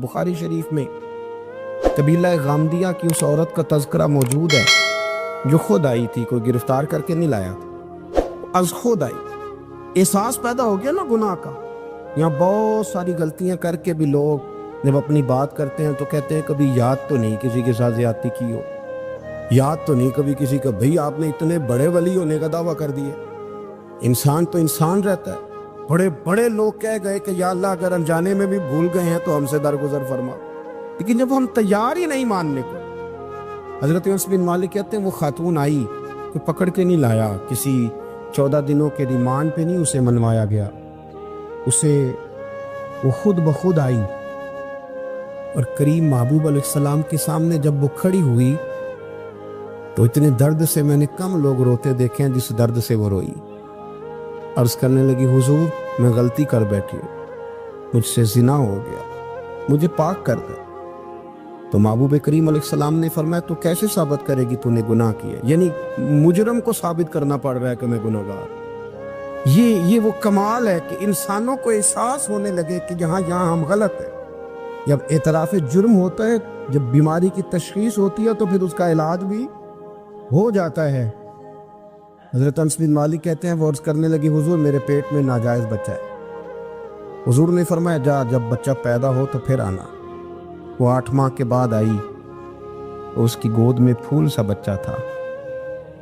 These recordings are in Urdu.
بخاری شریف میں قبیلہ غامدیہ کی اس عورت کا تذکرہ موجود ہے جو خود آئی تھی، کوئی گرفتار کر کے نہیں لایا تھا، از خود آئی۔ احساس پیدا ہو گیا نا گناہ کا۔ یہاں بہت ساری غلطیاں کر کے بھی لوگ جب اپنی بات کرتے ہیں تو کہتے ہیں کبھی یاد تو نہیں کسی کے ساتھ زیادتی کی ہو، یاد تو نہیں کبھی کسی کا، بھئی آپ نے اتنے بڑے ولی ہونے کا دعویٰ کر دیا۔ انسان تو انسان رہتا ہے۔ بڑے بڑے لوگ کہہ گئے کہ یا اللہ اگر انجانے میں بھی بھول گئے ہیں تو ہم سے درگزر فرما، لیکن جب ہم تیار ہی نہیں ماننے کو۔ حضرت انس بن مالک کہتے ہیں وہ خاتون آئی، کوئی پکڑ کے نہیں لایا، کسی 14 دنوں کے ریمانڈ پہ نہیں اسے منوایا گیا، اسے وہ خود بخود آئی اور کریم محبوب علیہ السلام کے سامنے جب وہ کھڑی ہوئی تو اتنے درد سے میں نے کم لوگ روتے دیکھے ہیں جس درد سے وہ روئی۔ عرض کرنے لگی حضور میں غلطی کر بیٹھی ہوں، مجھ سے زنا ہو گیا، مجھے پاک کر دے۔ تو محبوب کریم علیہ السلام نے فرمایا تو کیسے ثابت کرے گی تو نے گناہ کیا؟ یعنی مجرم کو ثابت کرنا پڑ رہا ہے کہ میں گناہ گار۔ یہ وہ کمال ہے کہ انسانوں کو احساس ہونے لگے کہ یہاں ہم غلط ہیں۔ جب اعتراف جرم ہوتا ہے، جب بیماری کی تشخیص ہوتی ہے تو پھر اس کا علاج بھی ہو جاتا ہے۔ حضرت انس بن مالک کہتے ہیں وہ عرض کرنے لگی حضور میرے پیٹ میں ناجائز بچہ ہے۔ حضور نے فرمایا جا جب بچہ پیدا ہو تو پھر آنا۔ وہ 8 ماہ کے بعد آئی، اس کی گود میں پھول سا بچہ تھا۔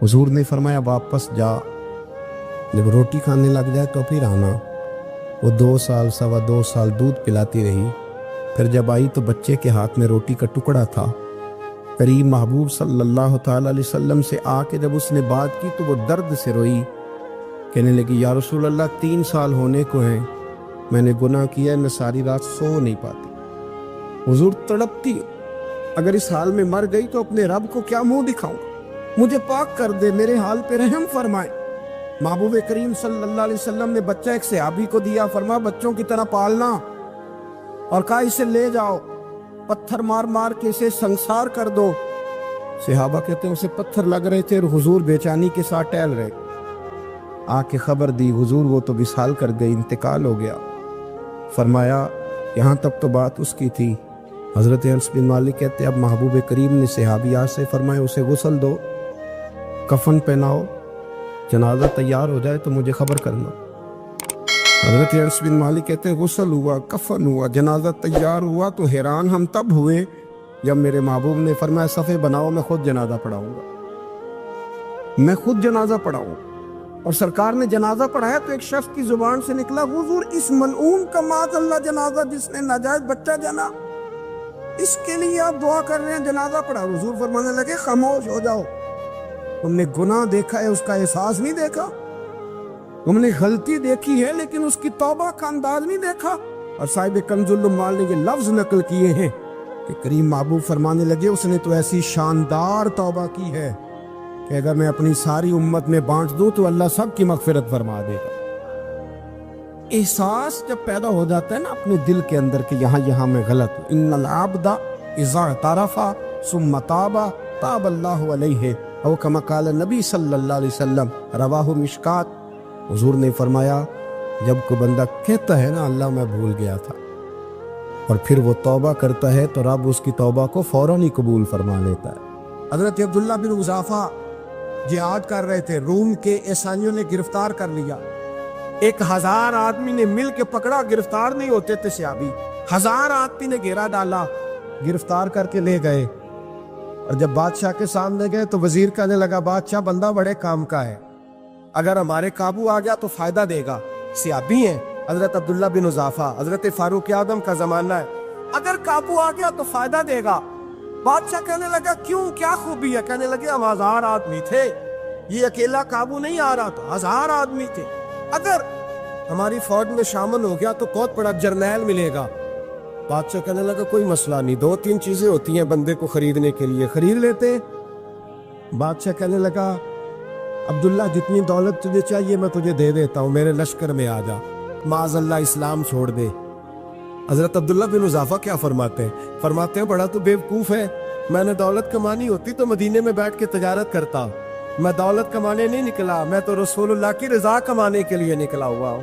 حضور نے فرمایا واپس جا، جب روٹی کھانے لگ جائے تو پھر آنا۔ وہ 2 سال 2.25 سال دودھ پلاتی رہی، پھر جب آئی تو بچے کے ہاتھ میں روٹی کا ٹکڑا تھا۔ قریب محبوب صلی اللہ تعالی علیہ وسلم سے آ کے جب اس نے بات کی تو وہ درد سے روئی، کہنے لگی یا رسول اللہ 3 سال ہونے کو ہیں، میں نے گناہ کیا ہے، میں ساری رات سو نہیں پاتی۔ حضور تڑپتی، اگر اس حال میں مر گئی تو اپنے رب کو کیا منہ دکھاؤں، مجھے پاک کر دے، میرے حال پہ رحم فرمائے۔ محبوب کریم صلی اللہ علیہ وسلم نے بچہ ایک صحابی کو دیا، فرمایا بچوں کی طرح پالنا، اور کہا اسے لے جاؤ، پتھر مار مار کے اسے سنسار کر دو۔ صحابہ کہتے ہیں اسے پتھر لگ رہے تھے اور حضور بیچانی کے ساتھ ٹہل رہے۔ آ کے خبر دی حضور وہ تو وصال کر گئی، انتقال ہو گیا۔ فرمایا یہاں تک تو بات اس کی تھی۔ حضرت انس بن مالک کہتے اب محبوب کریم نے صحابیات سے فرمایا اسے غسل دو، کفن پہناؤ، جنازہ تیار ہو جائے تو مجھے خبر کرنا۔ حضرت انس بن مالک کہتے ہیں غسل ہوا، کفن ہوا، جنازہ تیار ہوا تو حیران ہم تب ہوئے جب میرے محبوب نے فرمایا صفے بناؤ، میں خود جنازہ پڑھاؤں گا، میں خود جنازہ پڑھاؤں۔ اور سرکار نے جنازہ پڑھایا تو ایک شخص کی زبان سے نکلا حضور اس ملعون کا معاذ اللہ جنازہ جس نے ناجائز بچہ جنا، اس کے لیے آپ دعا کر رہے ہیں، جنازہ پڑھا۔ حضور فرمانے لگے خاموش ہو جاؤ، تم نے گناہ دیکھا ہے اس کا احساس نہیں دیکھا، تم نے غلطی دیکھی ہے لیکن اس کی توبہ کا انداز نہیں دیکھا۔ اور صاحب کنز العمال نے یہ لفظ نقل کیے ہیں کہ کریم محبوب فرمانے لگے اس نے تو ایسی شاندار توبہ کی ہے کہ اگر میں اپنی ساری امت میں بانٹ دوں تو اللہ سب کی مغفرت فرما دے گا۔ احساس جب پیدا ہو جاتا ہے نا اپنے دل کے اندر کہ یہاں میں غلط ہوں، ان العبد اذا اعترف ثم تاب تاب اللہ علیہ او کما قال نبی صلی اللہ علیہ وسلم، رواہ مشکات۔ حضور نے فرمایا جب کوئی بندہ کہتا ہے نا اللہ میں بھول گیا تھا، اور پھر وہ توبہ کرتا ہے تو رب اس کی توبہ کو فوراً ہی قبول فرما لیتا ہے۔ حضرت عبداللہ بن حذافہ جہاد کر رہے تھے، روم کے عیسائیوں نے گرفتار کر لیا، 1000 آدمی نے مل کے پکڑا، گرفتار نہیں ہوتے تھے صحابی، 1000 آدمی نے گھیرا ڈالا، گرفتار کر کے لے گئے۔ اور جب بادشاہ کے سامنے گئے تو وزیر کہنے لگا بادشاہ بندہ بڑے کام کا ہے، اگر ہمارے قابو آ گیا تو فائدہ دے گا، صحابی ہیں حضرت عبداللہ بن حذافہ، حضرت فاروق اعظم کا زمانہ ہے، اگر قابو آ گیا تو فائدہ دے گا۔ بادشاہ کہنے لگا کیوں، کیا خوبی ہے؟ کہنے لگے ہم 1000 آدمی تھے، یہ اکیلا قابو نہیں آ رہا، تو 1000 آدمی تھے، اگر ہماری فوج میں شامل ہو گیا تو بہت بڑا جرنیل ملے گا۔ بادشاہ کہنے لگا کوئی مسئلہ نہیں، 2-3 چیزیں ہوتی ہیں بندے کو خریدنے کے لیے، خرید لیتے۔ بادشاہ کہنے لگا عبداللہ جتنی دولت تجھے چاہیے میں تجھے دے دیتا ہوں، میرے لشکر میں آ جا، معاذ اللہ اسلام چھوڑ دے۔ حضرت عبداللہ بن حذافہ کیا فرماتے ہیں بڑا تو بیوقوف ہے، میں نے دولت کمانی ہوتی تو مدینے میں بیٹھ کے تجارت کرتا، میں دولت کمانے نہیں نکلا، میں تو رسول اللہ کی رضا کمانے کے لیے نکلا ہوا ہوں۔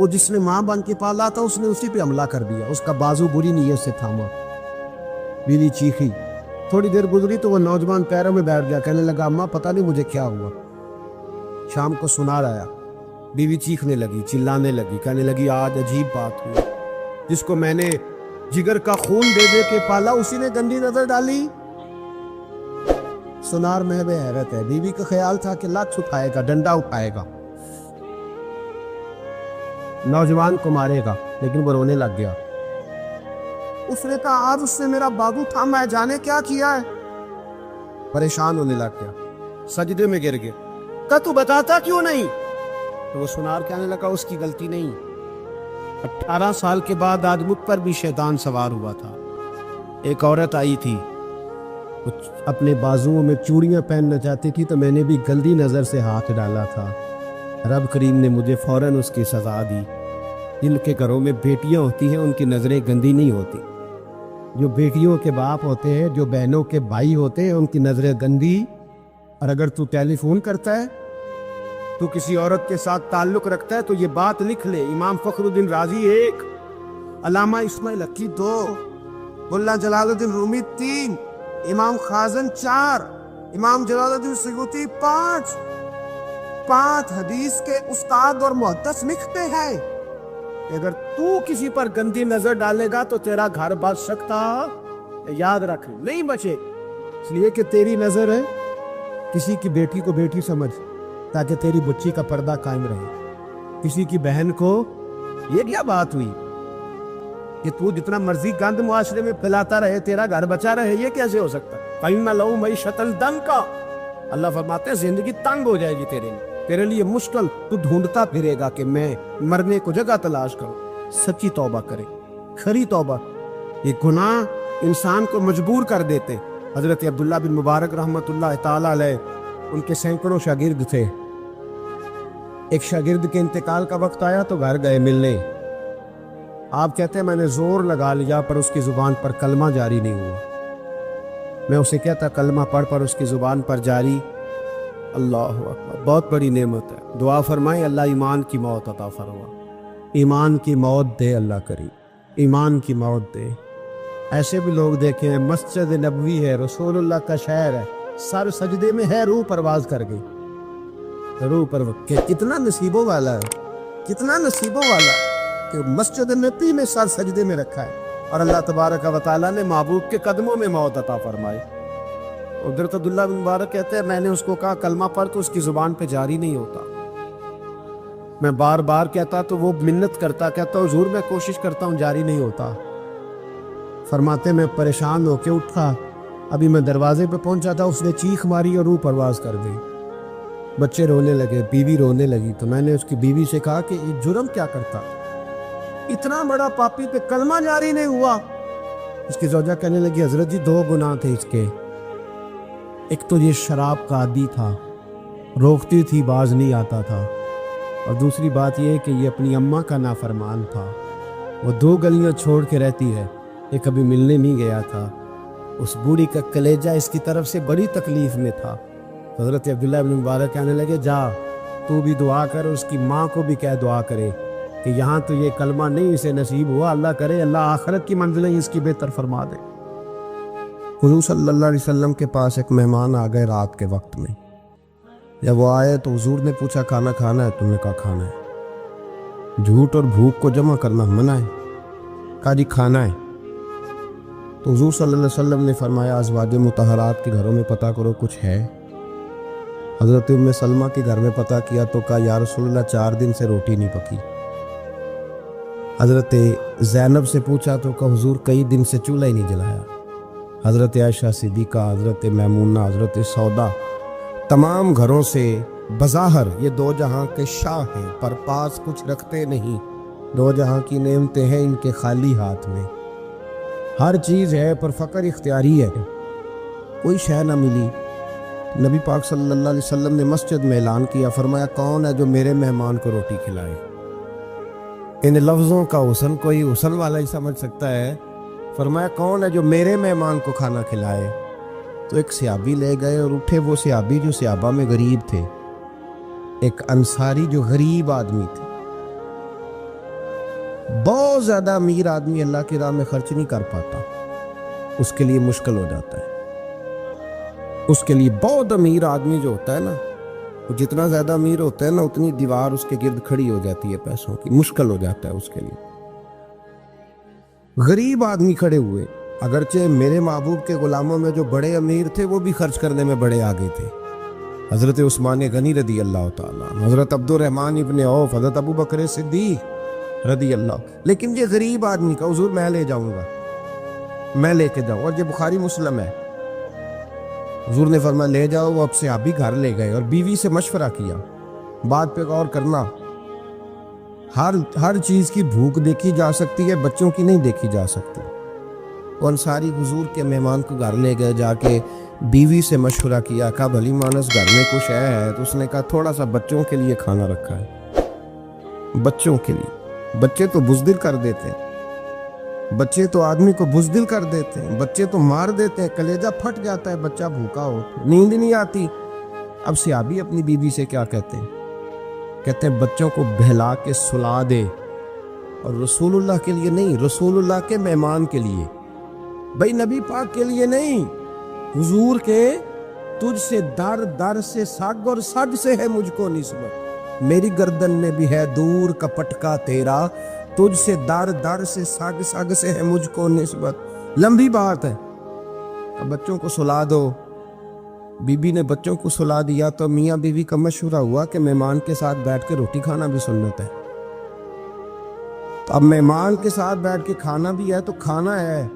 وہ جس نے ماں بن کے پالا تھا اس نے اسی پہ حملہ کر دیا، اس کا بازو بری نیت سے تھاما، بیوی چیخی، تھوڑی دیر گزری تو وہ نوجوان پیروں میں بیٹھ گیا، کہنے لگا اماں پتہ نہیں مجھے کیا ہوا۔ شام کو سنار آیا، بیوی چیخنے لگی، چلانے لگی، کہنے لگی آج عجیب بات ہوئی، جس کو میں نے جگر کا خون دے دے کے پالا اسی نے گندی نظر ڈالی۔ سنار میں بے حیرت ہے، بیوی کا خیال تھا کہ لات اٹھائے گا، ڈنڈا اٹھائے گا، نوجوان کو مارے گا، لیکن وہ رونے لگ گیا۔ اس نے کہا آج اس نے میرا بازو تھاما ہے، جانے کیا کیا ہے۔ پریشان ہونے لگ گیا، سجدے میں گر گیا، کہا تو بتاتا کیوں نہیں؟ تو وہ سنار کہنے لگا اس کی غلطی نہیں، 18 سال کے بعد آج مجھ پر بھی شیطان سوار ہوا تھا۔ ایک عورت آئی تھی، اپنے بازوؤں میں چوڑیاں پہننا چاہتی تھی تو میں نے بھی گندی نظر سے ہاتھ ڈالا تھا، رب کریم نے مجھے فوراً اس کی سزا دی۔ جن کے گھروں میں بیٹیاں ہوتی ہیں ان کی نظریں گندی نہیں ہوتی، جو بیٹیوں کے باپ ہوتے ہیں، جو بہنوں کے بھائی ہوتے ہیں، ان کی نظریں گندی۔ اور اگر تو ٹیلی فون کرتا ہے، تو کسی عورت کے ساتھ تعلق رکھتا ہے تو یہ بات لکھ لے، امام فخر الدین رازی 1، علامہ اسماعیل حقی 2، ملا جلال الدین رومی 3، امام خازن 4، امام جلال الدین سیوطی 5 حدیث کے استاد اور محدث لکھتے ہیں اگر تو کسی پر گندی نظر ڈالے گا تو تیرا گھر بچ سکتا، یاد رکھ نہیں بچے، اس لیے کہ تیری نظر ہے، کسی کی بیٹی کو بیٹی سمجھ تاکہ تیری بچی کا پردہ قائم رہے، کسی کی بہن کو، یہ کیا بات ہوئی کہ تو جتنا مرضی گند معاشرے میں پھیلاتا رہے تیرا گھر بچا رہے، یہ کیسے ہو سکتا؟ فَإِنَّ لَهُ مَعِيشَةً ضَنْكَ، اللہ فرماتے ہیں زندگی تنگ ہو جائے گی تیرے لیے مشکل، تو ڈھونڈتا پھرے گا کہ میں مرنے کو جگہ تلاش کروں۔ سچی توبہ کرے، کھری توبہ۔ یہ گناہ انسان کو مجبور کر دیتے۔ حضرت عبداللہ بن مبارک رحمۃ اللہ تعالیٰ علیہ، ان کے سینکڑوں شاگرد تھے، ایک شاگرد کے انتقال کا وقت آیا تو گھر گئے ملنے، آپ کہتے ہیں میں نے زور لگا لیا پر اس کی زبان پر کلمہ جاری نہیں ہوا، میں اسے کہتا کلمہ پڑھ پر اس کی زبان پر جاری، اللہ اکبر، بہت بڑی نعمت ہے، دعا فرمائیں اللہ ایمان کی موت عطا فرما، ایمان کی موت دے اللہ کریم، ایمان کی موت دے۔ ایسے بھی لوگ دیکھے ہیں، مسجد نبوی ہے، رسول اللہ کا شہر ہے، سر سجدے میں ہے، روح پرواز کر گئی، روح پرواز، کہ کتنا نصیبوں والا ہے، کتنا نصیبوں والا کہ مسجد نبی میں سر سجدے میں رکھا ہے، اور اللہ تبارک و تعالیٰ نے محبوب کے قدموں میں موت عطا فرمائی۔ حضرت عبداللہ بن مبارک کہتے ہیں میں نے اس کو کہا کلمہ پڑھ تو اس کی زبان پہ جاری نہیں ہوتا، میں بار بار کہتا تو وہ منت کرتا، کہتا حضور میں کوشش کرتا ہوں جاری نہیں ہوتا۔ فرماتے میں پریشان ہو کے اٹھا، ابھی میں دروازے پہ پہنچا تھا، اس نے چیخ ماری اور روح پرواز کر گئی، بچے رونے لگے، بیوی رونے لگی، تو میں نے اس کی بیوی سے کہا کہ یہ جرم کیا کرتا، اتنا بڑا پاپی پہ کلمہ جاری نہیں ہوا۔ اس کی زوجہ کہنے لگی حضرت جی 2 گناہ تھے اس کے، ایک تو یہ شراب کا عادی تھا، روکتی تھی باز نہیں آتا تھا، اور دوسری بات یہ کہ یہ اپنی اماں کا نافرمان تھا، وہ 2 گلیاں چھوڑ کے رہتی ہے، یہ کبھی ملنے نہیں گیا تھا، اس بوڑھی کا کلیجہ اس کی طرف سے بڑی تکلیف میں تھا۔ حضرت عبداللہ بن مبارک کہنے لگے جا تو بھی دعا کر، اس کی ماں کو بھی کہہ دعا کرے کہ یہاں تو یہ کلمہ نہیں اسے نصیب ہوا، اللہ کرے اللہ آخرت کی منزلیں اس کی بہتر فرما دے۔ حضور صلی اللہ علیہ وسلم کے پاس ایک مہمان آ گئے رات کے وقت میں، جب وہ آئے تو حضور نے پوچھا کھانا کھانا ہے؟ تم نے کہا کھانا ہے۔ جھوٹ اور بھوک کو جمع کرنا منع ہے، کہا جی کھانا ہے۔ تو حضور صلی اللہ علیہ وسلم نے فرمایا ازواج مطہرات کے گھروں میں پتہ کرو کچھ ہے۔ حضرت ام سلمہ کے گھر میں پتہ کیا تو کہا یا رسول اللہ 4 دن سے روٹی نہیں پکی۔ حضرت زینب سے پوچھا تو کہا حضور کئی دن سے چولہا ہی نہیں جلایا۔ حضرت عائشہ صدیقہ، حضرت میمونہ، حضرت سودا، تمام گھروں سے بظاہر یہ 2 جہاں کے شاہ ہیں پر پاس کچھ رکھتے نہیں، 2 جہاں کی نعمتیں ہیں ان کے خالی ہاتھ میں، ہر چیز ہے پر فقر اختیاری ہے، کوئی شے نہ ملی۔ نبی پاک صلی اللہ علیہ وسلم نے مسجد میں اعلان کیا، فرمایا کون ہے جو میرے مہمان کو روٹی کھلائے؟ ان لفظوں کا حسن کوئی حسن والا ہی سمجھ سکتا ہے، فرمایا کون ہے جو میرے مہمان کو کھانا کھلائے؟ تو ایک صحابی لے گئے اور اٹھے، وہ صحابی جو صحابہ میں غریب تھے، ایک انصاری جو غریب آدمی تھے، بہت زیادہ امیر آدمی اللہ کی راہ میں خرچ نہیں کر پاتا، اس کے لیے مشکل ہو جاتا ہے۔ اس کے لیے بہت امیر آدمی جو ہوتا ہے نا، وہ جتنا زیادہ امیر ہوتا ہے نا، اتنی دیوار اس کے گرد کھڑی ہو جاتی ہے پیسوں کی، مشکل ہو جاتا ہے اس کے لیے۔ غریب آدمی کھڑے ہوئے، اگرچہ میرے محبوب کے غلاموں میں جو بڑے امیر تھے وہ بھی خرچ کرنے میں بڑے آگے تھے، حضرت عثمان غنی رضی اللہ تعالیٰ عنہ، حضرت عبد الرحمن ابن عوف، حضرت ابو بکر صدیق رضی اللہ۔ لیکن یہ غریب آدمی کا حضور میں لے جاؤں گا، میں لے کے جاؤں، اور یہ بخاری مسلم ہے۔ حضور نے فرمایا لے جاؤ، وہ اب سے آپ بھی گھر لے گئے اور بیوی سے مشورہ کیا، بات پہ غور کرنا، ہر چیز کی بھوک دیکھی جا سکتی ہے، بچوں کی نہیں دیکھی جا سکتی۔ وہ انصاری حضور کے مہمان کو گھر لے گئے، جا کے بیوی سے مشورہ کیا، کہا بھلی مانس گھر میں کچھ ہے؟ تو اس نے کہا تھوڑا سا بچوں کے لیے کھانا رکھا ہے، بچوں کے لیے۔ بچے تو بزدل کر دیتے ہیں، بچے تو آدمی کو بزدل کر دیتے ہیں، بچے تو مار دیتے ہیں، کلیجہ پھٹ جاتا ہے بچہ بھوکا ہو، نیند نہیں آتی۔ اب صحابی اپنی بیوی سے کیا کہتے ہیں؟ کہتے ہیں بچوں کو بہلا کے سلا دے، اور رسول اللہ کے لیے نہیں، رسول اللہ کے مہمان کے لیے، بھائی نبی پاک کے لیے نہیں، حضور کے تجھ سے در در سے سگ اور سگ سے ہے مجھ کو نسبت، میری گردن میں بھی ہے دور کا پٹکا تیرا، تجھ سے در در سے سگ سگ سے ہے مجھ کو نسبت۔ لمبی بات ہے، اب بچوں کو سلا دو۔ بی بی نے بچوں کو سلا دیا تو میاں بیوی کا مشورہ ہوا کہ مہمان کے ساتھ بیٹھ کے روٹی کھانا بھی سنت ہے۔ تو اب مہمان کے ساتھ بیٹھ کے کھانا بھی ہے، تو کھانا ہے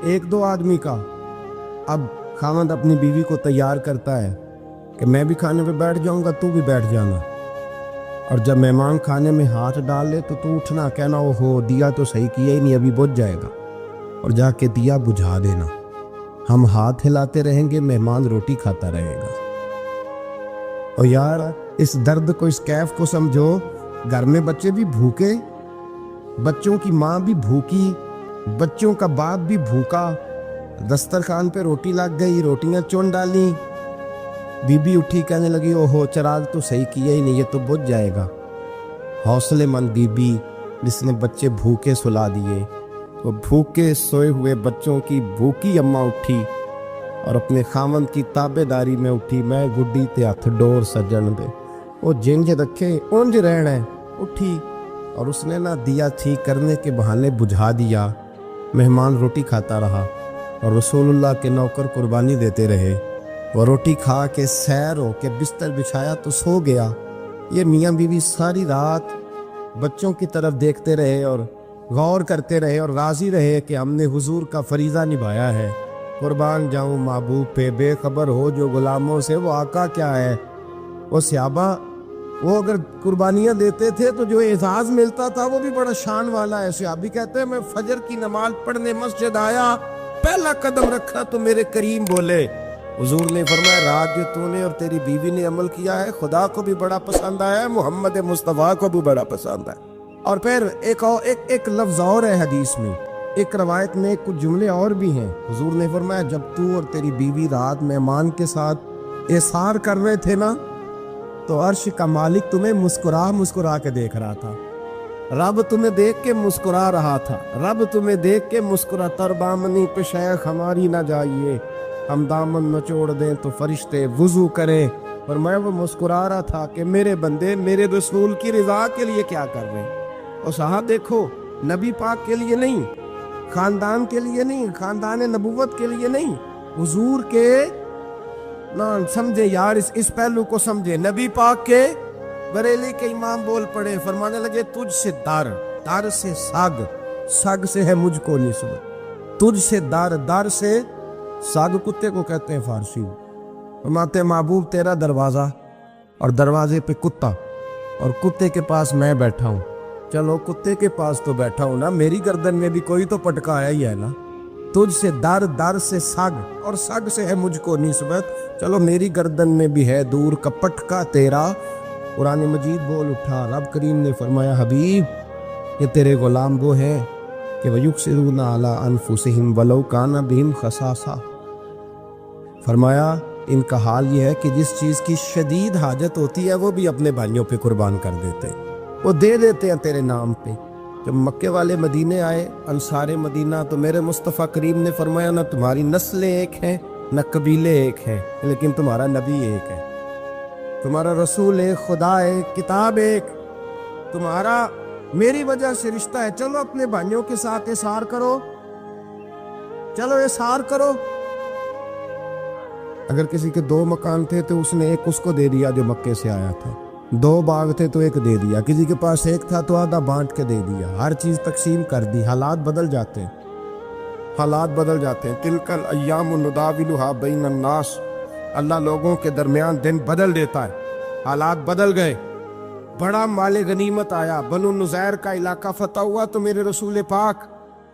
ایک دو آدمی کا۔ اب خاوند اپنی بیوی کو تیار کرتا ہے کہ میں بھی کھانے پہ بیٹھ جاؤں گا، تو بھی بیٹھ جانا، اور جب مہمان کھانے میں ہاتھ ڈال لے تو اٹھنا، کہنا او ہو دیا تو صحیح کیا ہی نہیں، ابھی بجھ جائے گا، اور جا کے دیا بجھا دینا۔ ہم ہاتھ ہلاتے رہیں گے، مہمان روٹی کھاتا رہے گا۔ اور یار اس درد کو، اس کیف کو سمجھو، گھر میں بچے بھی بھوکے، بچوں کی ماں بھی بھوکی، بچوں کا باپ بھی بھوکا، دسترخوان پہ روٹی لگ گئی، روٹیاں چون ڈالی، بی بی اٹھی کہنے لگی او ہو چراغ تو صحیح کیا ہی نہیں، یہ تو بجھ جائے گا۔ حوصلے مند بی بی جس نے بچے بھوکے سلا دیے، وہ بھوکے سوئے ہوئے بچوں کی بھوکی اماں اٹھی اور اپنے خاوند کی تابع داری میں اٹھی، میں گڈی تے ہتھ ڈور سجن دے، وہ جنج رکھے اونج رہنا ہے، اٹھی اور اس نے دیا ٹھیک کرنے کے بہانے بجھا دیا۔ مہمان روٹی کھاتا رہا اور رسول اللہ کے نوکر قربانی دیتے رہے۔ وہ روٹی کھا کے سیر ہو کے بستر بچھایا تو سو گیا۔ یہ میاں بیوی ساری رات بچوں کی طرف دیکھتے رہے اور غور کرتے رہے اور راضی رہے کہ ہم نے حضور کا فریضہ نبھایا ہے۔ قربان جاؤں محبوب پہ، بے خبر ہو جو غلاموں سے وہ آقا کیا ہے۔ وہ صحابہ وہ اگر قربانیاں دیتے تھے تو جو اعزاز ملتا تھا وہ بھی بڑا شان والا ہے۔ صحابی کہتے ہیں میں فجر کی نماز پڑھنے مسجد آیا، پہلا قدم رکھا تو میرے کریم بولے، حضور نے فرمایا رات جو تو نے اور تیری بیوی نے عمل کیا ہے خدا کو بھی بڑا پسند آیا ہے، محمد مصطفیٰ کو بھی بڑا پسند ہے۔ اور پھر ایک لفظ اور ہے حدیث میں، ایک روایت میں کچھ جملے اور بھی ہیں۔ حضور نے فرمایا جب تو اور تیری بیوی رات مہمان کے ساتھ احسار کر رہے تھے نا، تو عرش کا مالک تمہیں مسکرا کے دیکھ رہا تھا، رب تمہیں دیکھ کے مسکرا رہا تھا، رب تمہیں دیکھ کے مسکرا، تر بامنی پہ شیخ ہماری نہ جائیے، ہم دامن نچوڑ دیں تو فرشتے وضو کریں۔ اور میں وہ مسکرا رہا تھا کہ میرے بندے میرے رسول کی رضا کے لیے کیا کر رہے ہیں۔ اور صاحب دیکھو، نبی پاک کے لیے نہیں، خاندان کے لیے نہیں، خاندان نبوت کے لیے نہیں، حضور کے نہ سمجھے یار، اس پہلو کو سمجھے۔ نبی پاک کے بریلی کے امام بول پڑے، فرمانے لگے تجھ سے در سے سگ سے ہے مجھ کو نسبت، تجھ سے در سے ساگ کتے کو کہتے ہیں فارسی میں۔ فرماتے ہیں محبوب تیرا دروازہ اور دروازے پہ کتا، اور کتے کے پاس میں بیٹھا ہوں، چلو کتے کے پاس تو بیٹھا ہوں نا، میری گردن میں بھی کوئی تو پٹکا آیا ہی ہے نا، تجھ سے در سے سگ اور سگ سے ہے مجھ کو نسبت، چلو میری گردن میں بھی ہے دور کا پٹکا تیرا۔ قرآن مجید بول اٹھا، رب کریم نے فرمایا حبیب یہ تیرے غلام وہ ہیں کہ وَيُقْصِرُونَ عَلَىٰ أَنفُسِهِمْ وَلَوْ كَانَ بِهِمْ خَصَاصَةٌ، فرمایا ان کا حال یہ ہے کہ جس چیز کی شدید حاجت ہوتی ہے وہ بھی اپنے بھائیوں پہ قربان کر دیتے ہیں، وہ دے دیتے ہیں تیرے نام پہ، جب مکے والے مدینے آئے انصار مدینہ تو میرے مصطفیٰ کریم نے فرمایا نہ تمہاری نسلیں ایک ہیں نہ قبیلے ایک ہیں، لیکن تمہارا نبی ایک ہے، تمہارا رسول ایک، خدا ایک، کتاب ایک، تمہارا میری وجہ سے رشتہ ہے۔ چلو اپنے بھائیوں کے ساتھ احسار کرو، چلو احسار کرو۔ اگر کسی کے 2 مکان تھے تو اس نے ایک اس کو دے دیا جو مکے سے آیا تھا، 2 باغ تھے تو ایک دے دیا، کسی کے پاس ایک تھا تو آدھا بانٹ کے دے دیا، ہر چیز تقسیم کر دی۔ حالات بدل جاتے ہیں، حالات بدل جاتے ہیں۔ تلک الایام نداولها بین الناس، اللہ لوگوں کے درمیان دن بدل دیتا ہے، حالات بدل گئے۔ بڑا مال غنیمت آیا، بنو نذیر کا علاقہ فتح ہوا تو میرے رسول پاک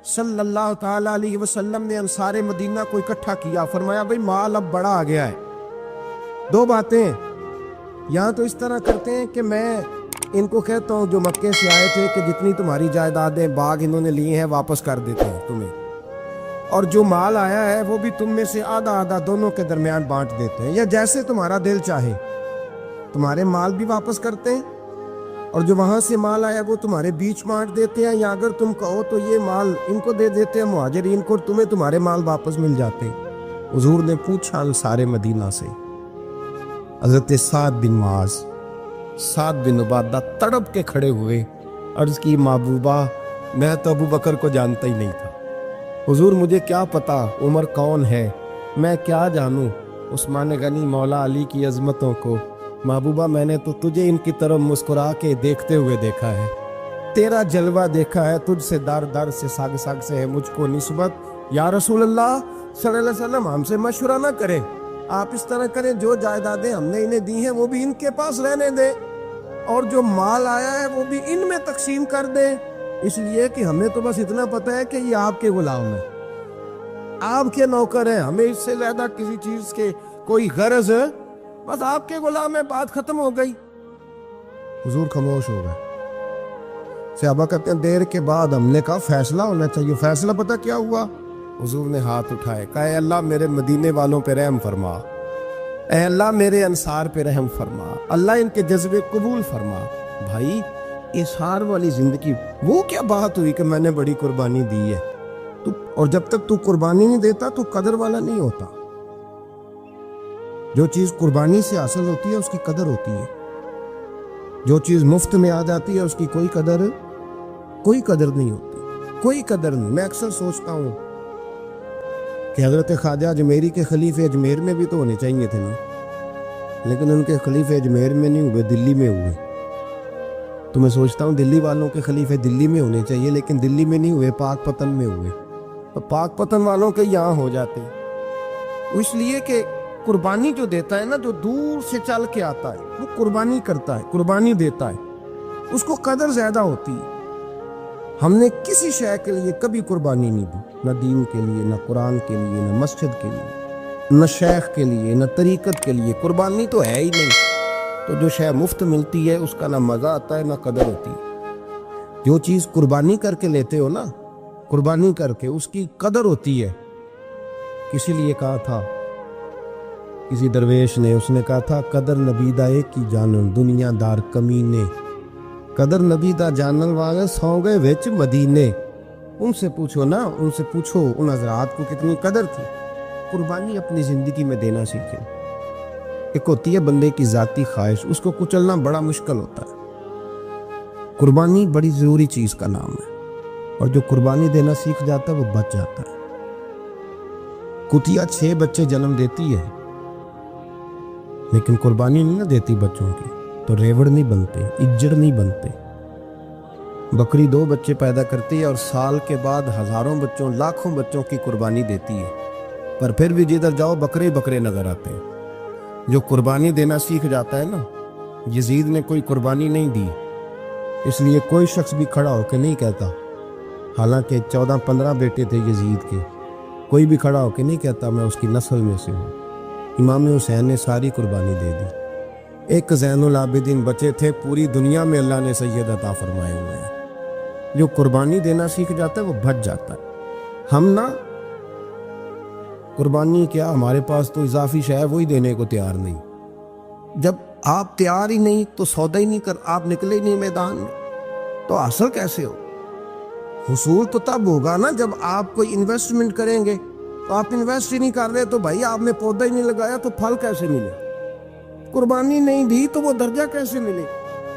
صلی اللہ تعالی علیہ وسلم نے انصار مدینہ کو اکٹھا کیا، فرمایا بھئی مال اب بڑا آ گیا ہے۔ 2 باتیں، یہاں تو اس طرح کرتے ہیں کہ میں ان کو کہتا ہوں جو مکے سے آئے تھے کہ جتنی تمہاری جائیدادیں باغ انہوں نے لیے ہیں واپس کر دیتے ہیں تمہیں، اور جو مال آیا ہے وہ بھی تم میں سے آدھا آدھا دونوں کے درمیان بانٹ دیتے ہیں، یا جیسے تمہارا دل چاہے تمہارے مال بھی واپس کرتے ہیں، اور جو وہاں سے مال آیا وہ تمہارے بیچ بانٹ دیتے ہیں، یا اگر تم کہو تو یہ مال ان کو دے دیتے ہیں مہاجرین کو، تمہیں تمہارے مال واپس مل جاتے ہیں۔ حضور نے پوچھا انصار مدینہ سے، حضرت سعد بن معاذ، سعد بن عبادہ تڑپ کے کھڑے ہوئے، عرض کی محبوبہ میں تو ابو بکر کو جانتا ہی نہیں تھا، حضور مجھے کیا پتا عمر کون ہے، میں کیا جانوں عثمان غنی مولا علی کی عظمتوں کو، محبوبہ میں نے تو تجھے ان کی طرف مسکرا کے دیکھتے ہوئے دیکھا ہے، تیرا جلوہ دیکھا ہے، تجھ سے در در سے سگ سگ سے ہے مجھ کو نسبت، یا رسول اللہ صلی اللہ علیہ وسلم ہم سے مشورہ نہ کریں، آپ اس طرح کریں جو جائیدادیں ہم نے انہیں دی ہیں وہ بھی ان کے پاس رہنے دیں، اور جو مال آیا ہے وہ بھی ان میں تقسیم کر دیں، اس لیے کہ ہمیں تو بس اتنا پتہ ہے کہ یہ آپ کے غلام ہیں، آپ کے نوکر ہیں، ہمیں اس سے زیادہ کسی چیز کے کوئی غرض ہے، بس آپ کے غلام ہے، بات ختم ہو گئی۔ حضور خاموش ہو گئے۔ صحابہ کہتے ہیں دیر کے بعد ہم نے کہا فیصلہ ہونا چاہیے، فیصلہ پتہ کیا ہوا؟ حضور نے ہاتھ اٹھائے، کہا اے اللہ میرے مدینے والوں پہ رحم فرما، اے اللہ میرے انصار پہ رحم فرما، اللہ ان کے جذبے قبول فرما۔ بھائی اظہار والی زندگی وہ کیا بات ہوئی کہ میں نے بڑی قربانی دی ہے، اور جب تک تو قربانی نہیں دیتا تو قدر والا نہیں ہوتا۔ جو چیز قربانی سے حاصل ہوتی ہے اس کی قدر ہوتی ہے، جو چیز مفت میں آ جاتی ہے اس کی کوئی قدر نہیں ہوتی، کوئی قدر نہیں۔ میں اکثر سوچتا ہوں کہ حضرت خواجہ اجمیری کے خلیفے اجمیر میں بھی تو ہونے چاہیے تھے نا، لیکن ان کے خلیفے اجمیر میں نہیں ہوئے، دلی میں ہوئے۔ تو میں سوچتا ہوں دلی والوں کے خلیفے دلی میں ہونے چاہیے، لیکن دلی میں نہیں ہوئے، پاک پتن میں ہوئے، تو پاک پتن والوں کے یہاں ہو جاتے، اس لیے کہ قربانی جو دیتا ہے نا، جو دور سے چل کے آتا ہے وہ قربانی کرتا ہے، قربانی دیتا ہے، اس کو قدر زیادہ ہوتی ہے۔ ہم نے کسی شے کے لیے کبھی قربانی نہیں دی، نہ دین کے لیے، نہ قرآن کے لیے، نہ مسجد کے لیے، نہ شیخ کے لیے، نہ طریقت کے لیے، قربانی تو ہے ہی نہیں۔ تو جو شے مفت ملتی ہے اس کا نہ مزہ آتا ہے نہ قدر ہوتی ہے۔ جو چیز قربانی کر کے لیتے ہو نا، قربانی کر کے، اس کی قدر ہوتی ہے۔ کسی لیے کہا تھا کسی درویش نے، اس نے کہا تھا قدر نبی دا ایک کی جانن دنیا دار کمینے، قدر نبی دا جانن والے سو گئے وچ مدینے۔ ان سے پوچھو نا، ان سے پوچھو ان حضرات کو کتنی قدر تھی۔ قربانی اپنی زندگی میں دینا سیکھیں۔ ایک ہوتی ہے بندے کی ذاتی خواہش، اس کو کچلنا بڑا مشکل ہوتا ہے۔ قربانی بڑی ضروری چیز کا نام ہے، اور جو قربانی دینا سیکھ جاتا ہے وہ بچ جاتا ہے۔ کتیا 6 بچے جنم دیتی ہے لیکن قربانی نہیں نہ دیتی بچوں کی، تو ریوڑ نہیں بنتے، اجڑ نہیں بنتے۔ بکری 2 بچے پیدا کرتی ہے اور سال کے بعد ہزاروں بچوں، لاکھوں بچوں کی قربانی دیتی ہے، پر پھر بھی جدھر جاؤ بکرے بکرے نظر آتے ہیں۔ جو قربانی دینا سیکھ جاتا ہے نا، یزید نے کوئی قربانی نہیں دی، اس لیے کوئی شخص بھی کھڑا ہو کے نہیں کہتا، حالانکہ 14-15 بیٹے تھے یزید کے، کوئی بھی کھڑا ہو کے نہیں کہتا میں اس کی نسل میں سے ہوں۔ امام حسین نے ساری قربانی دے دی۔ ایک زین العابدین بچے تھے، پوری دنیا میں اللہ نے سید عطا فرمائے ہوئے ہیں۔ جو قربانی دینا سیکھ جاتا ہے وہ بچ جاتا ہے۔ ہم نا قربانی کیا، ہمارے پاس تو اضافی شے ہے وہی دینے کو تیار نہیں۔ جب آپ تیار ہی نہیں تو سودا ہی نہیں کر، آپ نکلے ہی نہیں میدان میں، تو حاصل کیسے ہو؟ حصول تو تب ہوگا نا جب آپ کوئی انویسٹمنٹ کریں گے. تو آپ انویسٹ ہی نہیں کر رہے تو بھائی آپ نے پودا ہی نہیں لگایا تو پھل کیسے ملے؟ قربانی نہیں دی تو وہ درجہ کیسے ملے؟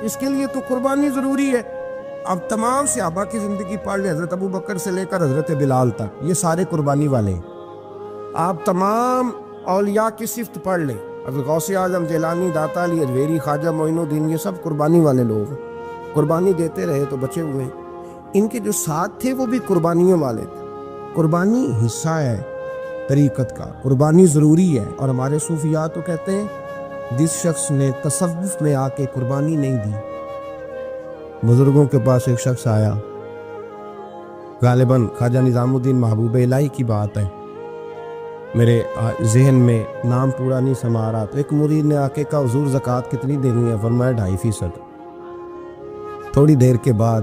اس کے لیے تو قربانی ضروری ہے. اب تمام صحابہ کی زندگی پڑھ لیں، حضرت ابو بکر سے لے کر حضرت بلال تک، یہ سارے قربانی والے ہیں. آپ تمام اولیاء کی صفت پڑھ لیں، حضرت غوث اعظم، جیلانی، داتا علی اجویری، خواجہ معین الدین، یہ سب قربانی والے لوگ ہیں. قربانی دیتے رہے تو بچے ہوئے. ان کے جو ساتھ تھے وہ بھی قربانیوں والے تھے. قربانی حصہ ہے طریقت کا، قربانی ضروری ہے. اور ہمارے صوفیاء تو کہتے ہیں جس شخص نے تصوف میں آ کے قربانی نہیں دی. بزرگوں کے پاس ایک شخص آیا، غالباً خواجہ نظام الدین محبوب الہی کی بات ہے، میرے ذہن میں نام پورا نہیں سما رہا. تو ایک مرید نے آ کے کہا حضور زکوٰۃ کتنی دینی ہے؟ فرمایا 2.5%. تھوڑی دیر کے بعد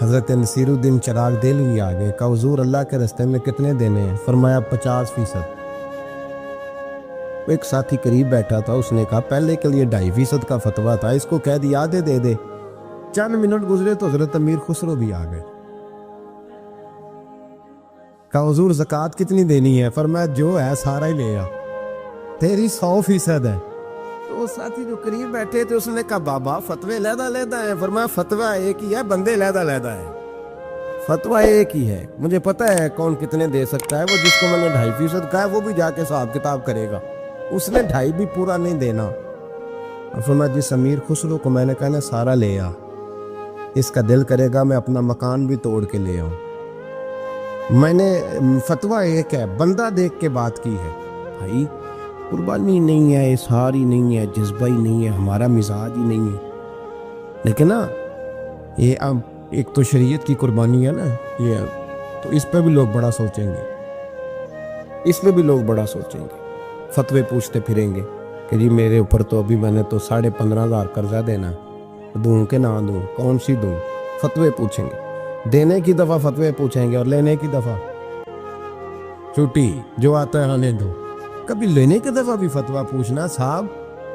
حضرت نصیر الدین چراغ دہلوی آ گئے، کہا حضور اللہ کے راستے میں کتنے دینے ہیں؟ فرمایا 50%. ایک ساتھی قریب بیٹھا تھا، اس نے کہا پہلے کے لیے 2.5% کا فتویٰ تھا، اس کو کہہ دیا دے دے. چند منٹ گزرے تو حضرت امیر خسرو بھی آ گئے، کہا حضور زکوٰۃ کتنی دینی ہے؟ فرمایا جو ہے سارا ہی لے آ، تیری 100% ہے. تو وہ ساتھی جو قریب بیٹھے تھے اس نے کہا بابا فتوے علیحدہ ہیں. فرمایا فتویٰ ایک ہی ہے، بندے علیحدہ ہیں. فتویٰ ایک ہی ہے، مجھے پتہ ہے کون کتنے دے سکتا ہے. وہ جس کو میں نے 2.5% کہا ہے وہ بھی جا کے حساب کتاب کرے گا، اس نے 2.5 بھی پورا نہیں دینا. فرمایا جس امیر خسرو کو میں نے کہا نا سارا لے آ، اس کا دل کرے گا میں اپنا مکان بھی توڑ کے لے آؤں. میں نے فتویٰ ایک ہے، بندہ دیکھ کے بات کی ہے. بھائی قربانی نہیں ہے، اظہار ہی نہیں ہے، جذبہ ہی نہیں ہے، ہمارا مزاج ہی نہیں ہے. لیکن نا یہ اب ایک تو شریعت کی قربانی ہے نا، یہ تو اس پہ بھی لوگ بڑا سوچیں گے، اس پہ بھی لوگ بڑا سوچیں گے. فتوے پوچھتے پھریں گے کہ جی میرے اوپر تو ابھی میں نے تو 15,500 قرضہ دینا، دوں کہ نہ دوں، کون سی دوں؟ فتوے پوچھیں گے. دینے کی دفعہ فتوے پوچھیں گے اور لینے کی دفعہ چھٹی، جو آتا ہے آنے دو. کبھی لینے کی دفعہ بھی فتویٰ پوچھنا صاحب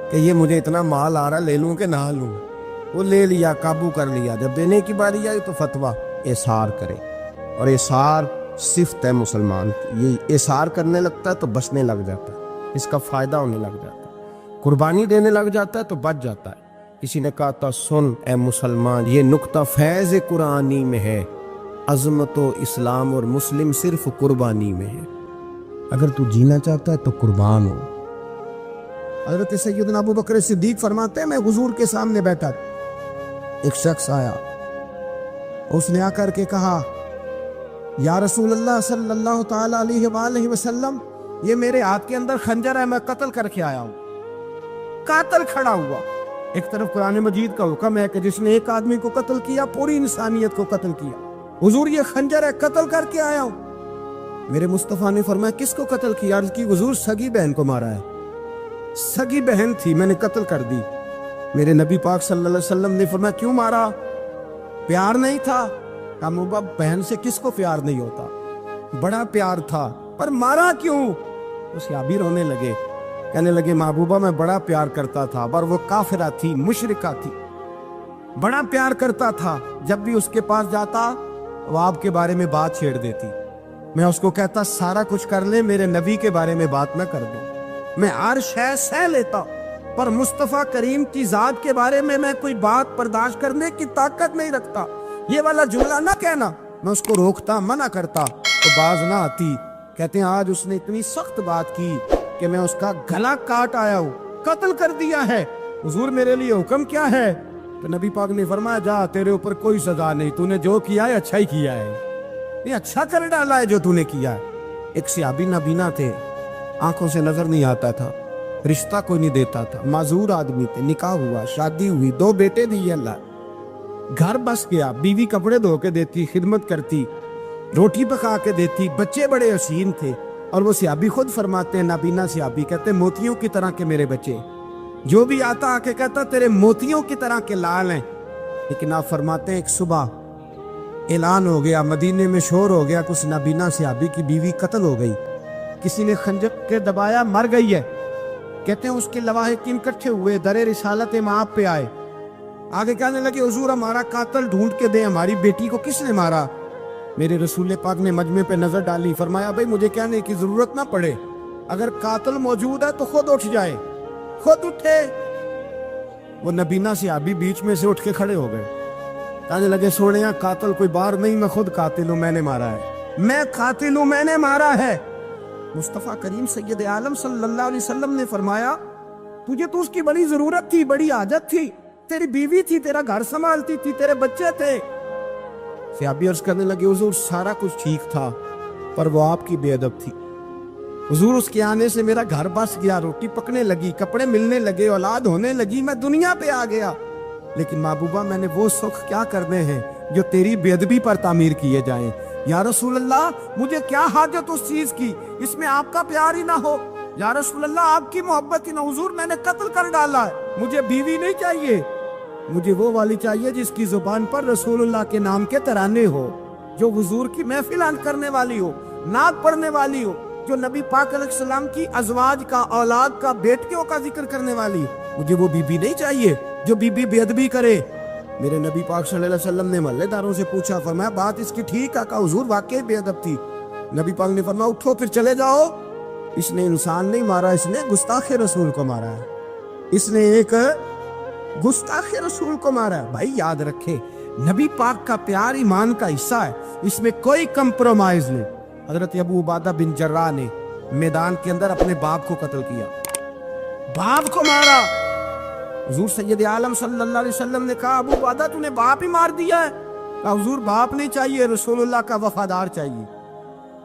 کہ یہ مجھے اتنا مال آ رہا لے لوں کہ نہ لوں. وہ لے لیا، قابو کر لیا. جب دینے کی باری آئی تو فتویٰ اظہار کرے. اور اظہار صفت ہے مسلمان کی، یہ اظہار کرنے لگتا ہے تو بچنے لگ جاتا ہے، اس کا فائدہ ہونے لگ جاتا ہے. قربانی دینے لگ جاتا ہے تو بچ جاتا ہے. کسی نے کہا تھا سن اے مسلمان، یہ نقطہ فیض قرآنی میں ہے، عظمت و اسلام اور مسلم صرف قربانی میں ہے. اگر تو جینا چاہتا ہے تو قربان ہو. حضرت سیدنا ابو بکر صدیق فرماتے ہیں میں حضور کے سامنے بیٹھا، ایک شخص آیا، اس نے آ کر کے کہا یا رسول اللہ صلی اللہ تعالی علیہ وآلہ وسلم، یہ میرے ہاتھ کے اندر خنجر ہے، میں قتل کر کے آیا ہوں. قاتل کھڑا ہوا. ایک طرف قرآن مجید کا حکم ہے کہ جس نے ایک آدمی کو قتل کیا پوری انسانیت کو قتل کیا. حضور یہ خنجر ہے، قتل کر کے آیا ہوں. میرے مصطفیٰ نے فرمایا کس کو قتل کیا؟ عرض کی حضور سگی بہن کو مارا ہے. سگی بہن تھی، میں نے قتل کر دی. میرے نبی پاک صلی اللہ علیہ وسلم نے فرمایا کیوں مارا؟ پیار نہیں تھا؟ کہا محبوب بہن سے کس کو پیار نہیں ہوتا، بڑا پیار تھا، پر مارا کیوں؟ وہ صحابی رونے لگے، کہنے لگے محبوبہ میں بڑا پیار کرتا تھا، پر وہ کافرہ تھی، مشرکہ تھی، بڑا پیار کرتا تھا. جب بھی اس کے پاس جاتا وہ آپ کے بارے میں بات چھیڑ دیتی. میں اس کو کہتا سارا کچھ کر لے، میرے نبی کے بارے میں بات نہ کر دو. میں ہر شے سہ لیتا، پر مصطفیٰ کریم کی ذات کے بارے میں کوئی بات برداشت کرنے کی طاقت نہیں رکھتا. یہ والا جملہ نہ کہنا. میں اس کو روکتا، منع کرتا تو باز نہ آتی. کہتے ہیں آج اس نے اتنی سخت بات کی کہ میں اس کا گلا کاٹ آیا ہوں، قتل کر دیا ہے. حضور میرے لیے حکم کیا ہے؟ تو نبی پاک نے فرمایا جا، تیرے اوپر کوئی سزا نہیں، تو نے جو کیا ہے اچھا ہی کیا ہے، یہ اچھا کر ڈالا ہے جو تو نے کیا ہے. ایک صحابی نابینا تھے، آنکھوں سے نظر نہیں آتا تھا، رشتہ کوئی نہیں دیتا تھا، معذور آدمی تھے. نکاح ہوا، شادی ہوئی، 2 بیٹے دیے اللہ، گھر بس گیا. بیوی کپڑے دھو کے دیتی، خدمت کرتی، روٹی پکا کے دیتی، بچے بڑے حسین تھے. اور وہ صحابی خود فرماتے ہیں، نابینا صحابی کہتے ہیں موتیوں کی طرح کے میرے بچے، جو بھی آتا آ کے کہتا تیرے موتیوں کی طرح کے لال ہیں. لیکن آپ فرماتے ہیں ایک صبح اعلان ہو گیا، مدینے میں شور ہو گیا، کچھ نابینا صحابی کی بیوی قتل ہو گئی، کسی نے خنجر کے دبایا، مر گئی ہے. کہتے ہیں اس کے لواحقین اکٹھے ہوئے، در رسالت امام پہ آئے، آگے کہنے لگے حضور ہمارا قاتل ڈھونڈ کے دیں، ہماری بیٹی کو کس نے مارا؟ میرے رسول پاک نے مجمع پہ نظر ڈالی، فرمایا بھائی مجھے کہنے کی ضرورت نہ پڑے، اگر قاتل موجود ہے تو خود اٹھ جائے۔ خود اٹھے۔ وہ نبینا صحابی بیچ میں سے اٹھ کے کھڑے ہو گئے، کہنے لگے سوڑیاں قاتل کوئی باہر نہیں، میں خود قاتل ہوں، میں نے مارا ہے، میں قاتل ہوں، میں نے مارا ہے۔ مصطفیٰ کریم سید عالم صلی اللہ علیہ وسلم نے فرمایا تجھے تو اس کی بڑی ضرورت تھی، بڑی حاجت تھی، تیری بیوی تھی، تیرا گھر سنبھالتی تھی، تیرے بچے تھے۔ صحابی عرض کرنے لگے حضور سارا کچھ ٹھیک تھا پر وہ آپ کی بے ادب تھی حضور، اس کے آنے سے میرا گھر بس گیا، روٹی پکنے لگی، کپڑے ملنے لگے، اولاد ہونے لگی، میں دنیا پہ آ گیا، لیکن محبوبہ میں نے وہ سکھ کیا کرنے ہیں جو تیری بے ادبی پر تعمیر کیے جائیں۔ یا رسول اللہ مجھے کیا حاجت اس چیز کی، اس میں آپ کا پیار ہی نہ ہو، یا رسول اللہ آپ کی محبت ہی نہ، حضور میں نے قتل کر ڈالا ہے، مجھے بیوی نہیں چاہیے، مجھے وہ والی چاہیے جس کی زبان پر رسول اللہ کے نام کے ترانے ہو، جو حضور کی محفل کرنے والی ہو، نعت پڑھنے والی ہو، جو نبی پاک علیہ السلام کی ازواج کا، اولاد کا، بیٹیوں کا ذکر کرنے والی، مجھے وہ بیوی نہیں چاہیے جو بیوی بے ادبی کرے۔ میرے نبی پاک صلی اللہ علیہ وسلم نے محلے داروں سے پوچھا، فرمایا بات اس کی ٹھیک ہے؟ کہا حضور واقعی بے ادب تھی۔ نبی پاک نے فرمایا اٹھو پھر چلے جاؤ، اس نے انسان نہیں مارا، اس نے گستاخ رسول کو مارا ہے، اس نے ایک گستاخ رسول کو مارا ہے۔ بھائی یاد رکھے نبی پاک کا پیار ایمان کا حصہ ہے، اس میں کوئی کمپرومائز نہیں۔ حضرت ابو عبادہ بن جراح نے میدان کے اندر اپنے باپ کو قتل کیا، باپ کو مارا۔ حضور سید عالم صلی اللہ علیہ وسلم نے کہا ابو عبادہ تو نے باپ ہی مار دیا ہے؟ کہا حضور باپ نہیں چاہیے، رسول اللہ کا وفادار چاہیے،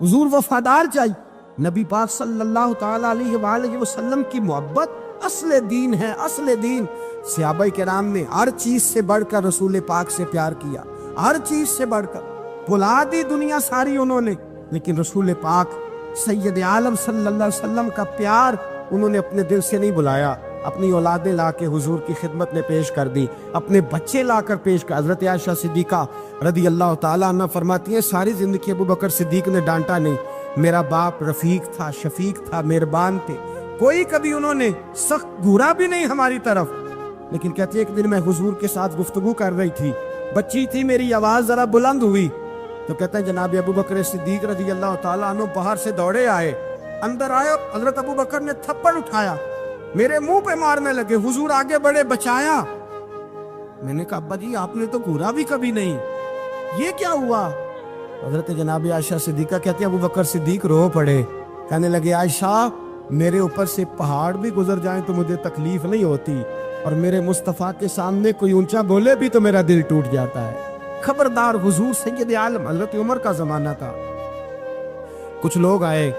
حضور وفادار چاہیے۔ نبی پاک صلی اللہ تعالی علیہ وآلہ وسلم کی محبت اصل دین ہے، اصل دین۔ صحابہ کرام نے ہر چیز سے بڑھ کر رسول پاک سے پیار کیا، ہر چیز سے بڑھ کر، بھلا دی دنیا ساری انہوں نے، لیکن رسول پاک سید عالم صلی اللہ علیہ وسلم کا پیار انہوں نے اپنے دل سے نہیں بلایا، اپنی اولادیں لا کے حضور کی خدمت میں پیش کر دی، اپنے بچے لا کر پیش کر۔ حضرت عائشہ صدیقہ رضی اللہ تعالیٰ عنہ فرماتی ہیں ساری زندگی ابو بکر صدیق نے ڈانٹا نہیں، میرا باپ رفیق تھا، شفیق تھا، مہربان تھے، کوئی کبھی انہوں نے سخت گھورا بھی نہیں ہماری طرف۔ لیکن کہتی ہے ایک دن میں حضور کے ساتھ گفتگو کر رہی تھی، بچی تھی، میری آواز ذرا بلند ہوئی تو کہتے ہیں جناب ابو بکر صدیق رضی اللہ تعالیٰ عنہ باہر سے دوڑے آئے، اندر آئے، حضرت ابو بکر نے تھپڑ اٹھایا، میرے منہ پہ مارنے لگے، حضور آگے بڑھے، بچایا۔ میں نے کہا ابا جی آپ نے تو گھورا بھی کبھی نہیں، یہ کیا ہوا؟ حضرت جناب عائشہ صدیقہ کہتے ہیں ابو بکر صدیق رو پڑے، کہنے لگے عائشہ میرے اوپر سے پہاڑ بھی گزر جائیں تو مجھے تکلیف نہیں ہوتی، اور میرے مصطفیٰ کے سامنے کوئی اونچا بولے بھی تو میرا دل ٹوٹ جاتا ہے۔ خبردار، حضور سید عالم، حضرت عمر کا زمانہ تھا، کچھ لوگ آئے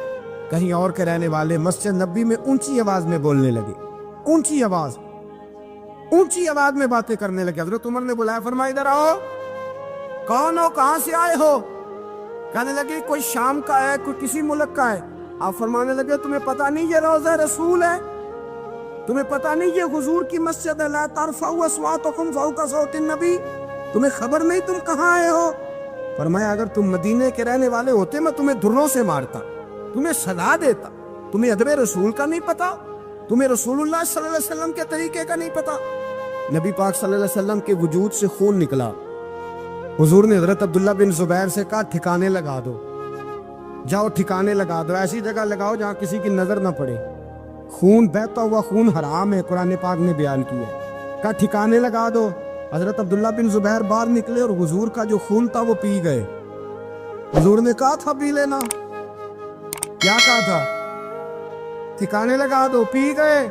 کہیں اور کے رہنے والے، مسجد نبی میں اونچی آواز میں بولنے لگے، اونچی آواز میں باتیں کرنے لگے۔ حضرت عمر نے بلایا، فرمایا ادھر آؤ، کون ہو، کہاں سے آئے ہو؟ کہنے لگے کوئی شام کا ہے، کوئی کسی ملک کا ہے۔ آپ فرمانے لگے تمہیں پتہ نہیں یہ روضہ رسول ہے؟ تمہیں پتہ نہیں یہ حضور کی مسجد ہے؟ لا ترفعوا اصواتکم فوق صوت النبی، تمہیں خبر نہیں تم کہاں آئے ہو؟ فرمایا اگر تم مدینے کے رہنے والے ہوتے میں تمہیں دھروں سے مارتا، تمہیں سزا دیتا، تمہیں ادب رسول کا نہیں پتا، تمہیں رسول اللہ صلی اللہ علیہ وسلم کے طریقے کا نہیں پتا۔ نبی پاک صلی اللہ علیہ وسلم کے وجود سے خون نکلا، حضور نے حضرت عبداللہ بن زبیر سے کہا ٹھکانے لگا دو، جاؤ ٹھکانے لگا دو، ایسی جگہ لگاؤ جہاں کسی کی نظر نہ پڑے، خون بہتا ہوا خون حرام ہے، قرآن پاک نے بیان کیا ہے، کہا ٹھکانے لگا دو۔ حضرت عبداللہ بن زبیر باہر نکلے اور حضور کا جو خون تھا وہ پی گئے۔ حضور نے کہا تھا پی لینا، کیا کہا تھا؟ ٹھکانے لگا دو، پی گئے۔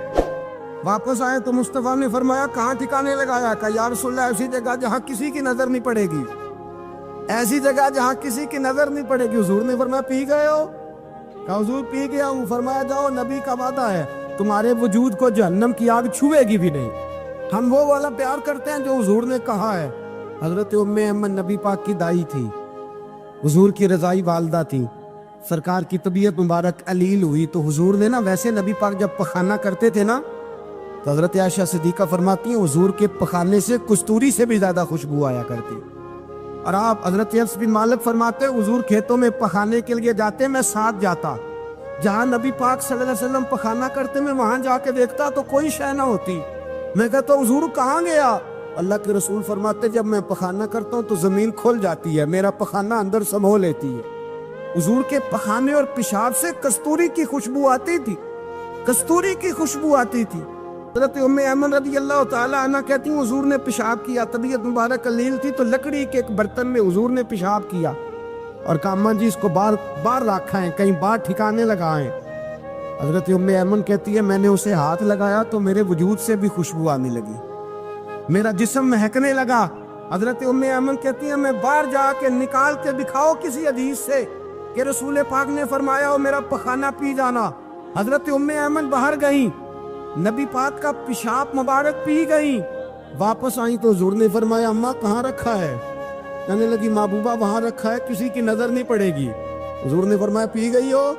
واپس آئے تو مصطفیٰ نے فرمایا کہاں ٹھکانے لگایا؟ کہا یا رسول اللہ ایسی جگہ جہاں کسی کی نظر نہیں پڑے گی، ایسی جگہ جہاں کسی کی نظر نہیں پڑے گی۔ حضور نے فرمایا پی گئے ہو؟ کہا حضور پی گیا ہوں۔ فرمایا جاؤ، نبی کا وعدہ ہے تمہارے وجود کو جہنم کی آگ چھوئے گی بھی نہیں۔ ہم وہ والا پیار کرتے ہیں جو حضور نے کہا ہے۔ حضرت ام ایمن نبی پاک کی دائی تھی، حضور کی رضائی والدہ تھی، سرکار کی طبیعت مبارک علیل ہوئی تو حضور نے نا، ویسے نبی پاک جب پخانہ کرتے تھے نا تو حضرت عائشہ صدیقہ فرماتی ہیں حضور کے پخانے سے کستوری سے بھی زیادہ خوشبو آیا کرتی۔ اور آپ حضرت انس بن مالک فرماتے حضور کھیتوں میں پخانے کے لیے جاتے، میں ساتھ جاتا، جہاں نبی پاک صلی اللہ علیہ وسلم پخانہ کرتے میں وہاں جا کے دیکھتا تو کوئی شے نہ ہوتی، میں کہتا حضور کہاں گیا؟ اللہ کے رسول فرماتے جب میں پخانہ کرتا ہوں تو زمین کھل جاتی ہے، میرا پخانہ اندر سمو لیتی ہے۔ حضور کے پخانے اور پیشاب سے کستوری کی خوشبو آتی تھی، کستوری کی خوشبو آتی تھی۔ حضرت ام ایمن رضی اللہ تعالی عنہ کہتی ہیں حضور نے پیشاب کیا، طبیعت مبارک قلیل تھی تو لکڑی کے ایک برتن میں حضور نے پیشاب کیا اور کہا اماں جی اس کو باہر رکھا ہے، کہیں باہر ٹھکانے لگائیں۔ حضرت ام ایمن کہتی ہے میں نے اسے ہاتھ لگایا تو میرے وجود سے بھی خوشبو آنے لگی، میرا جسم مہکنے لگا۔ حضرت ام ایمن کہتی ہے میں باہر جا کے نکال کے دکھاؤ کسی حدیث سے کہ رسول پاک نے فرمایا ہو میرا پخانہ پی جانا۔ حضرت ام ایمن باہر گئیں، نبی پاک کا پیشاب مبارک پی گئیں، واپس آئیں تو حضور نے فرمایا اماں کہاں رکھا ہے؟ کہنے لگی محبوبہ وہاں رکھا ہے، کسی کی نظر نہیں پڑے گی۔ حضور نے فرمایا پی گئی ہو؟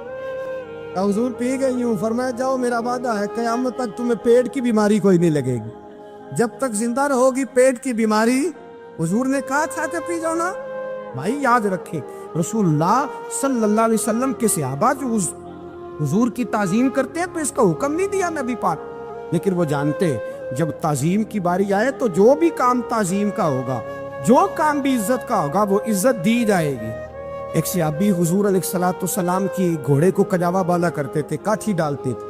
کہا حضور پی گئی ہوں۔ فرمایا جاؤ میرا وعدہ ہے قیامت تک تمہیں پیٹ کی بیماری کوئی نہیں لگے گی، جب تک زندہ رہو گی پیٹ کی بیماری۔ حضور نے کہا تھا کہ پی جاؤ نا۔ بھائی یاد رکھیں رسول اللہ صلی اللہ علیہ وسلم کے صحابہ جو حضور کی تعظیم کرتے ہیں تو اس کا حکم نہیں دیا نبی پاک، لیکن وہ جانتے جب تعظیم کی باری آئے تو جو بھی کام تعظیم کا ہوگا، جو کام بھی عزت کا ہوگا وہ عزت دی جائے گی۔ ایک صحابی حضور علیہ السلام کی گھوڑے کو کجاوا بالا کرتے تھے، کاٹھی ڈالتے تھے۔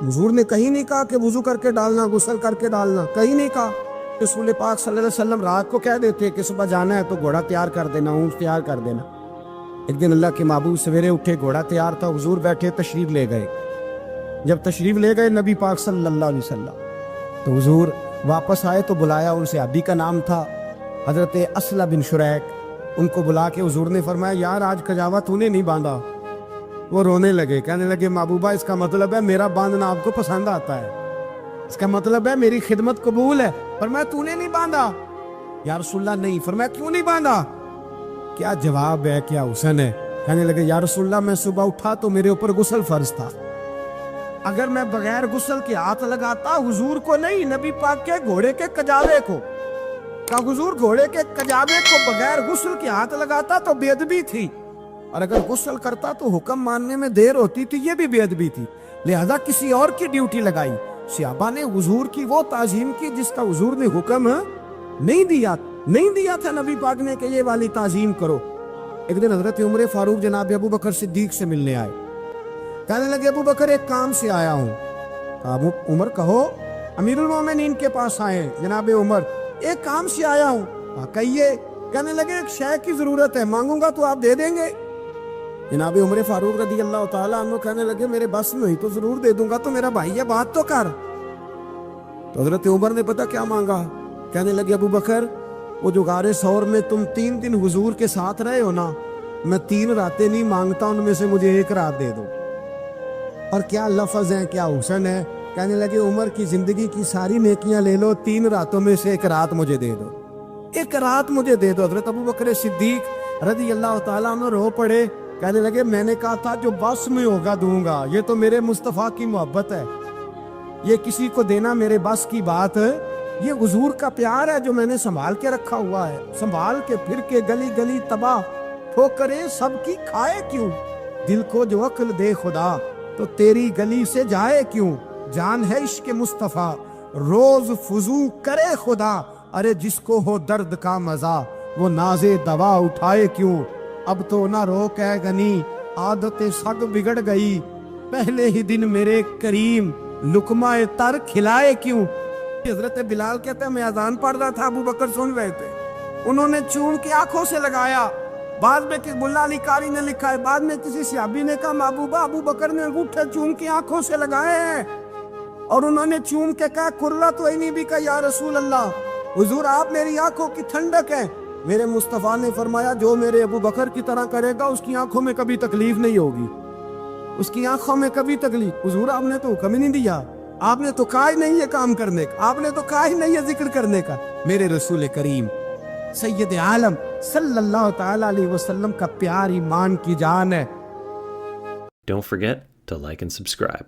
حضور نے کہیں نہیں کہا کہ وضو کر کے ڈالنا، غسل کر کے ڈالنا، کہیں نہیں کہا۔ رسول پاک صلی اللہ علیہ وسلم رات کو کہہ دیتے کہ صبح جانا ہے تو گھوڑا تیار کر دینا، اونٹ تیار کر دینا۔ ایک دن اللہ کے محبوب سویرے اٹھے، گھوڑا تیار تھا، حضور بیٹھے تشریف لے گئے۔ جب تشریف لے گئے نبی پاک صلی اللہ علیہ وسلم تو حضور واپس آئے تو بلایا، ان صحابی کا نام تھا حضرت اسلح بن شریک۔ ان کو بلا کے حضور نے فرمایا یار آج کجاوا تو نے نہیں باندھا۔ وہ رونے لگے، کہنے لگے محبوبہ اس کا مطلب ہے میرا باندھنا آپ کو پسند آتا ہے، اس کا مطلب ہے میری خدمت قبول ہے۔ فرمایا تو نے نہیں باندھا؟ یا رسول اللہ نہیں۔ فرمایا کیوں نہیں باندھا؟ کیا جواب ہے، کیا حسن ہے۔ کہنے لگے یا رسول اللہ میں صبح اٹھا تو میرے اوپر غسل فرض تھا، اگر میں بغیر غسل کے ہاتھ لگاتا حضور کو نہیں نبی پاک کے گھوڑے کے کجاوے کو، کہ حضور گھوڑے کے کجاوے کو بغیر غسل کے ہاتھ لگاتا تو بے ادبی تھی، اور اگر غسل کرتا تو حکم ماننے میں دیر ہوتی تھی، یہ بھی بے ادبی تھی، لہذا کسی اور کی ڈیوٹی لگائی۔ صحابہ نے حضور کی وہ تعظیم کی جس کا حضور نے حکم نہیں دیا تھا نبی پاک نے کہ یہ والی تعظیم کرو۔ ایک دن حضرت عمر فاروق جناب ابو بکر صدیق سے ملنے آئے، کہنے لگے ابو بکر ایک کام سے آیا ہوں۔ ابو عمر کہو۔ امیر المومنین کے پاس آئے، جناب عمر ایک کام سے آیا ہوں۔ کہیے۔ کہنے لگے ایک شے کی ضرورت ہے، مانگوں گا تو آپ دے دیں گے؟ جناب عمر فاروق رضی اللہ تعالیٰ عنہ کہنے لگے میرے بس میں ہوئی تو ضرور دے دوں گا، تو میرا بھائی ہے بات تو کر۔ تو حضرت عمر نے پتہ کیا مانگا؟ کہنے لگے ابو بکر وہ جو غار ثور میں تم 3 دن حضور کے ساتھ رہے ہو نا، میں 3 راتیں نہیں مانگتا، ان میں سے مجھے 1 رات دے دو۔ اور کیا لفظ ہیں، کیا حسن ہے۔ کہنے لگے عمر کی زندگی کی ساری نیکیاں لے لو، 3 راتوں میں سے 1 رات مجھے دے دو، 1 رات مجھے دے دو۔ حضرت ابو بکر صدیق رضی اللہ تعالیٰ عنہ رو پڑے، کہنے لگے میں نے کہا تھا جو بس میں ہوگا دوں گا، یہ تو میرے مصطفیٰ کی محبت ہے، یہ کسی کو دینا میرے بس کی بات ہے، یہ حضور کا پیار ہے جو میں نے سنبھال کے رکھا ہوا ہے، سنبھال کے پھر کے گلی گلی تباہ ٹھوکریں سب کی کھائے کیوں، دل کو جو عقل دے خدا تو تیری گلی سے جائے کیوں، جان ہے عشق مصطفیٰ روز فضو کرے خدا، ارے جس کو ہو درد کا مزہ وہ ناز دوا اٹھائے کیوں، اب تو نہ روک ہے غنی عادت سگ بگڑ گئی، پہلے ہی دن میرے کریم لقمہ تر کھلائے کیوں۔ حضرت بلال کہتے ہیں میں اذان پڑھ رہا تھا، ابو بکر سن رہے تھے، انہوں نے چوم کے آنکھوں سے لگایا، بعد میں ملا علی قاری نے لکھا ہے، بعد میں کسی صحابی نے کہا محبوبہ ابو بکر نے انگوٹھے چوم کے آنکھوں سے لگائے ہیں، اور انہوں نے چوم کے کہا کرلا تو نہیں بھی کہا یا رسول اللہ حضور آپ میری آنکھوں کی ٹھنڈک ہے۔ میرے مصطفیٰ نے فرمایا جو میرے ابو بکر کی طرح کرے گا اس کی آنکھوں میں کبھی تکلیف نہیں ہوگی، اس کی آنکھوں میں کبھی تکلیف۔ حضور آپ نے تو حکم ہی نہیں دیا، آپ نے تو کہا ہی نہیں یہ کام کرنے کا، آپ نے تو کہا ہی نہیں یہ ذکر کرنے کا۔ میرے رسول کریم سید عالم صلی اللہ تعالیٰ علیہ وسلم کا پیار ایمان کی جان ہے۔ Don't forget to like and subscribe.